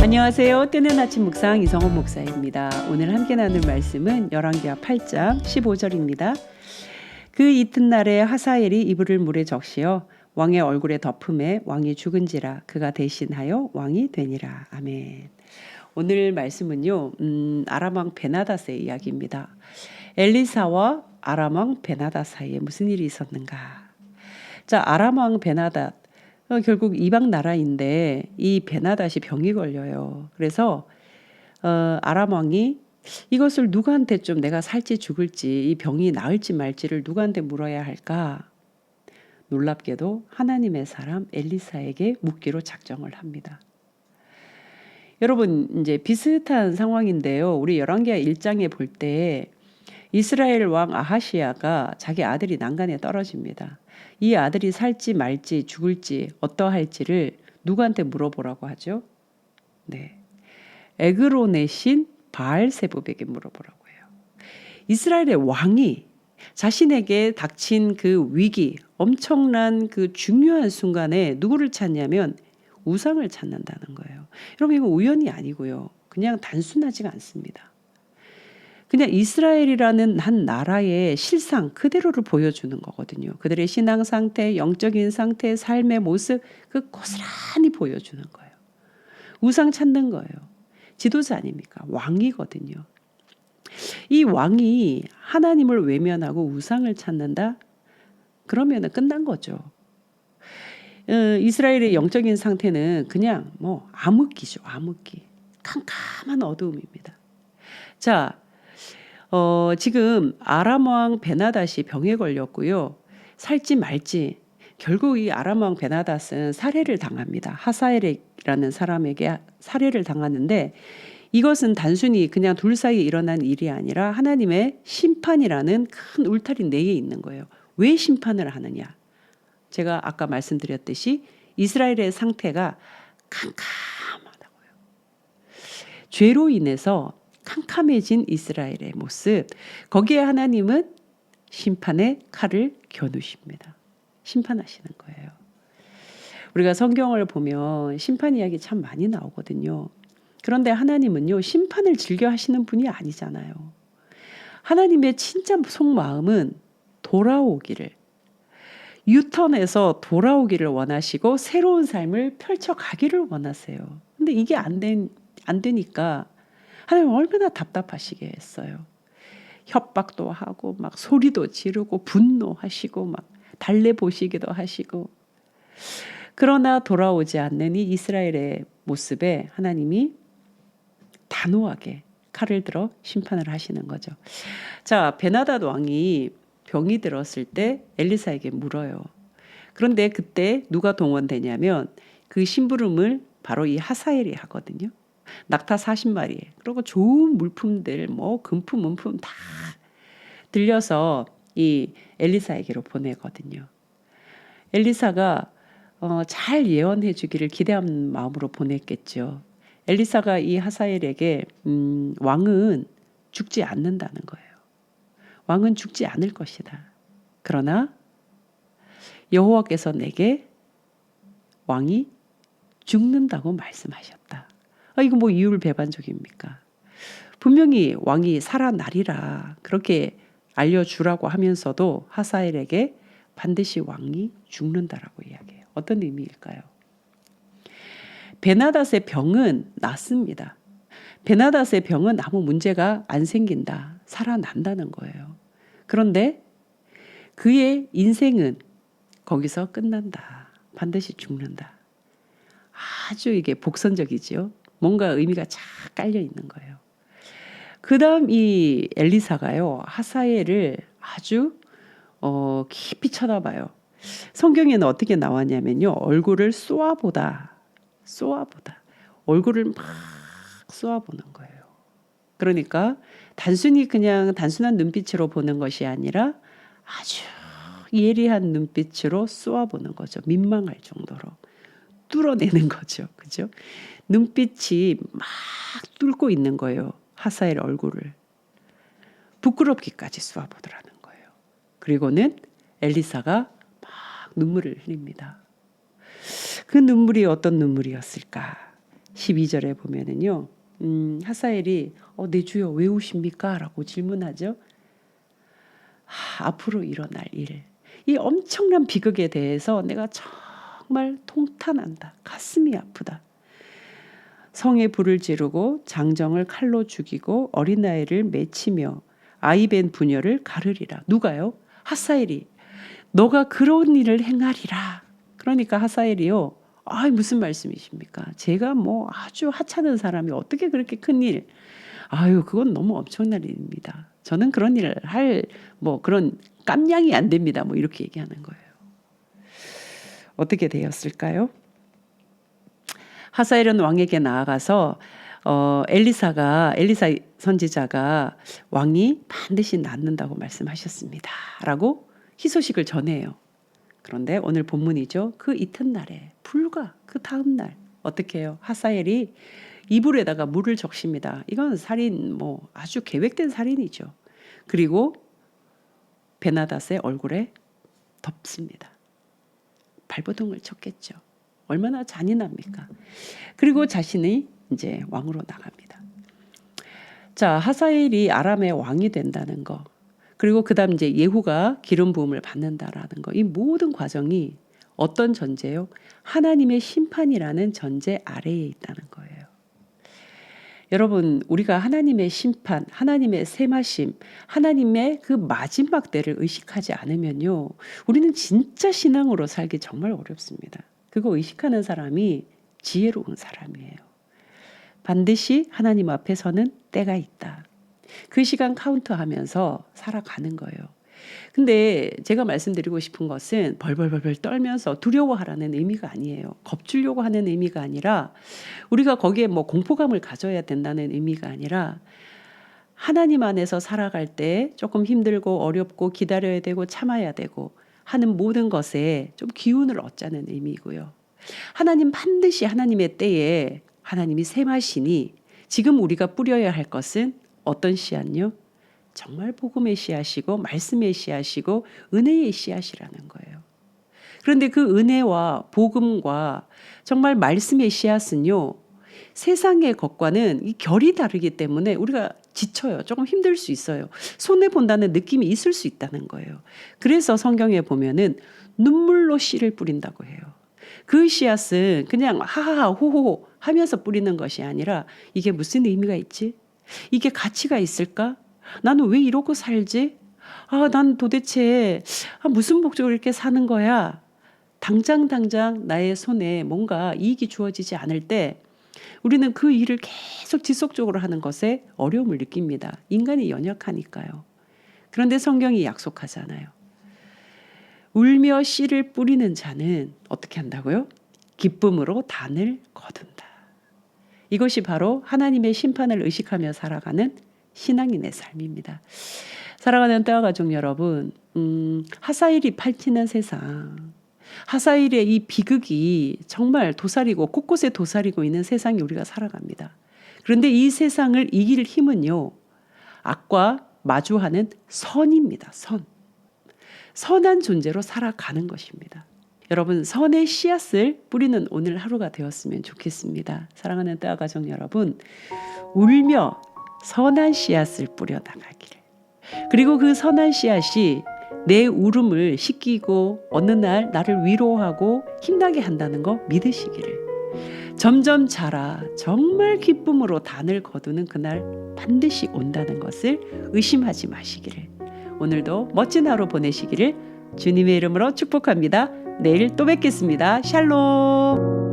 안녕하세요. 뜨는 아침 묵상 이성원 목사입니다. 오늘 함께 나눌 말씀은 열왕기하 8장 15절입니다. 그 이튿날에 하사엘이 이불을 물에 적시어 왕의 얼굴에 덮음에 왕이 죽은지라 그가 대신하여 왕이 되니라. 아멘. 오늘 말씀은요, 아람 왕 베나닷의 이야기입니다. 엘리사와 아람 왕 베나닷 사이에 무슨 일이 있었는가? 자, 아람 왕 베나닷 결국 이방 나라인데 이 베나닷이 병이 걸려요. 그래서 아람 왕이 이것을 누구한테 좀 내가 살지 죽을지 이 병이 나을지 말지를 누구한테 물어야 할까? 놀랍게도 하나님의 사람 엘리사에게 묻기로 작정을 합니다. 여러분 이제 비슷한 상황인데요. 우리 열왕기하 1장에 볼 때 이스라엘 왕 아하시야가 자기 아들이 난간에 떨어집니다. 이 아들이 살지 말지 죽을지 어떠할지를 누구한테 물어보라고 하죠? 네, 에그론의 신 바알세붑에게 물어보라고 해요. 이스라엘의 왕이 자신에게 닥친 그 위기, 엄청난 그 중요한 순간에 누구를 찾냐면 우상을 찾는다는 거예요. 여러분 이거 우연이 아니고요. 그냥 단순하지가 않습니다. 그냥 이스라엘이라는 한 나라의 실상 그대로를 보여주는 거거든요. 그들의 신앙 상태, 영적인 상태, 삶의 모습 그 고스란히 보여주는 거예요. 우상 찾는 거예요. 지도자 아닙니까? 왕이거든요. 이 왕이 하나님을 외면하고 우상을 찾는다? 그러면 끝난 거죠. 이스라엘의 영적인 상태는 그냥 뭐 암흑기죠. 암흑기. 캄캄한 어두움입니다. 자, 지금 아람 왕 베나닷이 병에 걸렸고요. 살지 말지 결국 이 아람 왕 베나닷은 살해를 당합니다. 하사엘이라는 사람에게 살해를 당하는데 이것은 단순히 그냥 둘 사이에 일어난 일이 아니라 하나님의 심판이라는 큰 울타리 내에 있는 거예요. 왜 심판을 하느냐? 제가 아까 말씀드렸듯이 이스라엘의 상태가 캄캄하다고요. 죄로 인해서 캄캄해진 이스라엘의 모습, 거기에 하나님은 심판의 칼을 겨누십니다. 심판하시는 거예요. 우리가 성경을 보면 심판 이야기 참 많이 나오거든요. 그런데 하나님은요, 심판을 즐겨 하시는 분이 아니잖아요. 하나님의 진짜 속마음은 돌아오기를, 유턴해서 돌아오기를 원하시고 새로운 삶을 펼쳐가기를 원하세요. 근데 이게 안 되니까 하나님 얼마나 답답하시겠어요. 협박도 하고 막 소리도 지르고 분노하시고 막 달래보시기도 하시고. 그러나 돌아오지 않는 이 이스라엘의 모습에 하나님이 단호하게 칼을 들어 심판을 하시는 거죠. 자, 베나닷 왕이 병이 들었을 때 엘리사에게 물어요. 그런데 그때 누가 동원되냐면 그 심부름을 바로 이 하사엘이 하거든요. 낙타 40마리 그리고 좋은 물품들 뭐 금품 은품 다 들려서 이 엘리사에게로 보내거든요. 엘리사가 잘 예언해 주기를 기대한 마음으로 보냈겠죠. 엘리사가 이 하사엘에게 왕은 죽지 않는다는 거예요. 왕은 죽지 않을 것이다. 그러나 여호와께서 내게 왕이 죽는다고 말씀하셨다. 이거 뭐 이율배반적입니까? 분명히 왕이 살아나리라 그렇게 알려주라고 하면서도 하사엘에게 반드시 왕이 죽는다라고 이야기해요. 어떤 의미일까요? 베나닷의 병은 낫습니다. 베나닷의 병은 아무 문제가 안 생긴다. 살아난다는 거예요. 그런데 그의 인생은 거기서 끝난다. 반드시 죽는다. 아주 이게 복선적이죠. 뭔가 의미가 쫙 깔려 있는 거예요. 그 다음 이 엘리사가요. 하사엘을 아주 깊이 쳐다봐요. 성경에는 어떻게 나왔냐면요. 얼굴을 쏘아보다. 얼굴을 막 쏘아보는 거예요. 그러니까 단순히 그냥 단순한 눈빛으로 보는 것이 아니라 아주 예리한 눈빛으로 쏘아보는 거죠. 민망할 정도로. 뚫어내는 거죠. 그죠? 눈빛이 막 뚫고 있는 거예요. 하사엘 얼굴을. 부끄럽기까지 쏘아보더라는 거예요. 그리고는 엘리사가 막 눈물을 흘립니다. 그 눈물이 어떤 눈물이었을까? 12절에 보면은요. 하사엘이 내 주여 왜 우십니까? 라고 질문하죠. 앞으로 일어날 일, 이 엄청난 비극에 대해서 내가 정말 통탄한다. 가슴이 아프다. 성에 불을 지르고 장정을 칼로 죽이고 어린아이를 맺히며 아이 벤 부녀를 가르리라. 누가요? 하사엘이. 너가 그런 일을 행하리라. 그러니까 하사엘이요. 무슨 말씀이십니까? 제가 뭐 아주 하찮은 사람이 어떻게 그렇게 큰 일. 그건 너무 엄청난 일입니다. 저는 그런 일을 할 그런 깜냥이 안 됩니다. 이렇게 얘기하는 거예요. 어떻게 되었을까요? 하사엘은 왕에게 나아가서 엘리사 선지자가 왕이 반드시 낫는다고 말씀하셨습니다. 라고 희소식을 전해요. 그런데 오늘 본문이죠. 그 이튿날에 불과 그 다음 날 어떻게 해요? 하사엘이 이불에다가 물을 적십니다. 이건 살인 아주 계획된 살인이죠. 그리고 베나닷의 얼굴에 덮습니다. 발버둥을 쳤겠죠. 얼마나 잔인합니까? 그리고 자신이 이제 왕으로 나갑니다. 자, 하사엘이 아람의 왕이 된다는 거, 그리고 그다음 이제 예후가 기름 부음을 받는다라는 거, 이 모든 과정이 어떤 전제요? 하나님의 심판이라는 전제 아래에 있다는 거예요. 여러분, 우리가 하나님의 심판, 하나님의 세마심, 하나님의 그 마지막 때를 의식하지 않으면요, 우리는 진짜 신앙으로 살기 정말 어렵습니다. 그거 의식하는 사람이 지혜로운 사람이에요. 반드시 하나님 앞에 서는 때가 있다. 그 시간 카운트하면서 살아가는 거예요. 근데 제가 말씀드리고 싶은 것은 벌벌벌 떨면서 두려워하라는 의미가 아니에요. 겁주려고 하는 의미가 아니라, 우리가 거기에 공포감을 가져야 된다는 의미가 아니라, 하나님 안에서 살아갈 때 조금 힘들고 어렵고 기다려야 되고 참아야 되고 하는 모든 것에 좀 기운을 얻자는 의미고요. 하나님 반드시 하나님의 때에 하나님이 세마시니 지금 우리가 뿌려야 할 것은 어떤 씨앗요? 정말 복음의 씨앗이고 말씀의 씨앗이고 은혜의 씨앗이라는 거예요. 그런데 그 은혜와 복음과 정말 말씀의 씨앗은요, 세상의 것과는 이 결이 다르기 때문에 우리가 지쳐요. 조금 힘들 수 있어요. 손해본다는 느낌이 있을 수 있다는 거예요. 그래서 성경에 보면은 눈물로 씨를 뿌린다고 해요. 그 씨앗은 그냥 하하하 호호 하면서 뿌리는 것이 아니라, 이게 무슨 의미가 있지? 이게 가치가 있을까? 나는 왜 이러고 살지? 난 도대체 무슨 목적으로 이렇게 사는 거야? 당장 나의 손에 뭔가 이익이 주어지지 않을 때 우리는 그 일을 계속 지속적으로 하는 것에 어려움을 느낍니다. 인간이 연약하니까요. 그런데 성경이 약속하잖아요. 울며 씨를 뿌리는 자는 어떻게 한다고요? 기쁨으로 단을 거둔다. 이것이 바로 하나님의 심판을 의식하며 살아가는 신앙인의 삶입니다. 사랑하는 때와 가족 여러분, 하사엘이 펼치는 세상, 하사엘의 이 비극이 정말 도사리고 곳곳에 도사리고 있는 세상에 우리가 살아갑니다. 그런데 이 세상을 이길 힘은요, 악과 마주하는 선입니다. 선한 존재로 살아가는 것입니다. 여러분, 선의 씨앗을 뿌리는 오늘 하루가 되었으면 좋겠습니다. 사랑하는 때와 가족 여러분, 울며 선한 씨앗을 뿌려 나가기를, 그리고 그 선한 씨앗이 내 울음을 씻기고 어느 날 나를 위로하고 힘나게 한다는 거 믿으시기를, 점점 자라 정말 기쁨으로 단을 거두는 그날 반드시 온다는 것을 의심하지 마시기를, 오늘도 멋진 하루 보내시기를 주님의 이름으로 축복합니다. 내일 또 뵙겠습니다. 샬롬.